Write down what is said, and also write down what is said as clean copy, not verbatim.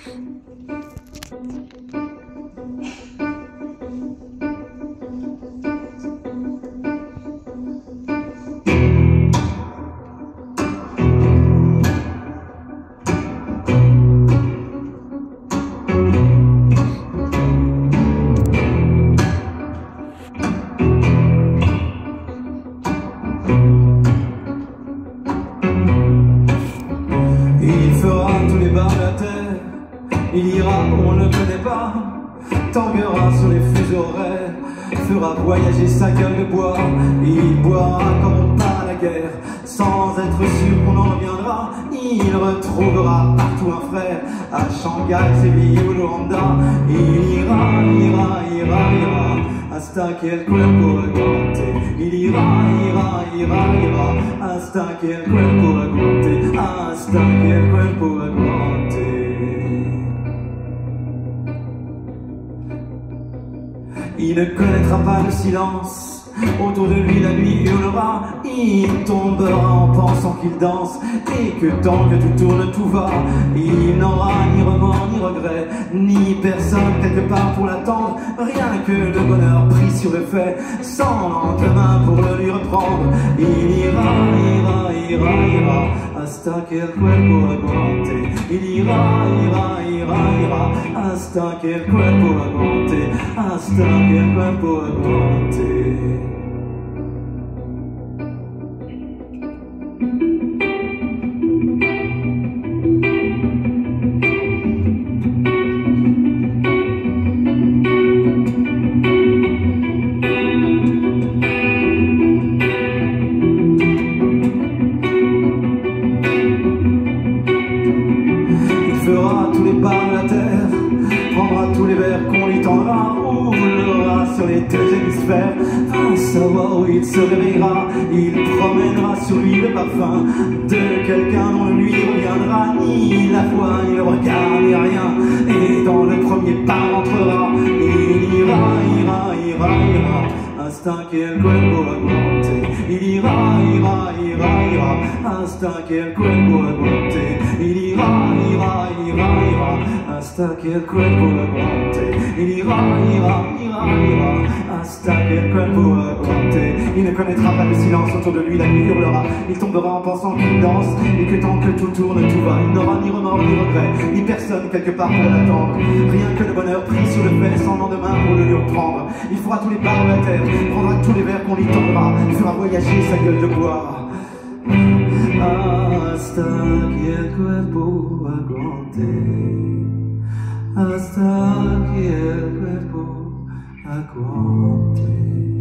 Il fera tous les bars de la terre, il ira où on ne connaît pas, tanguera sur les fuseaux horaires, fera voyager sa gueule de bois. Il boira comme on part à la guerre, sans être sûr qu'on en reviendra. Il retrouvera partout un frère, à Shanghai, Séville ou Luanda. Il ira hasta que el cuerpo aguante. Il ira hasta que el cuerpo aguante, hasta que el cuerpo aguante. Il ne connaîtra pas le silence, autour de lui la nuit hurlera. Il tombera en pensant qu'il danse, et que tant que tout tourne tout va. Il n'aura ni remords ni regrets, ni personne quelque part pour l'attendre. Rien que le bonheur pris sur le fait, sans lendemain pour le lui reprendre. Il ira hasta que el cuerpo aguante. Il ira hasta que el cuerpo aguante, hasta que el cuerpo aguante. Il fera tous les bars de la terre, prendra tous les verres qu'on lui tendra, roulera sur les deux hémisphères, à savoir où il se réveillera. Il promènera sur lui le parfum de quelqu'un dont ne lui reviendra ni la foi, ni le regard, ni rien. Et dans le premier pas entrera. Il ira hasta que el cuerpo aguante. Il ira hasta que el cuerpo aguante. Il ira hasta que el cuerpo aguante. Il ira hasta que el cuerpo aguante. Il ne connaîtra pas le silence, autour de lui la nuit hurlera. Il tombera en pensant qu'il danse, et que tant que tout tourne tout va. Il n'aura ni remords ni regrets, ni personne quelque part pour l'attendre. Rien que le bonheur pris sur le fait, sans lendemain pour le lui reprendre. Il fera tous les bars de la terre, prendra tous les verres qu'on lui tendra, fera voyager sa gueule de bois. Hasta que el cuerpo aguante, hasta que el cuerpo aguante.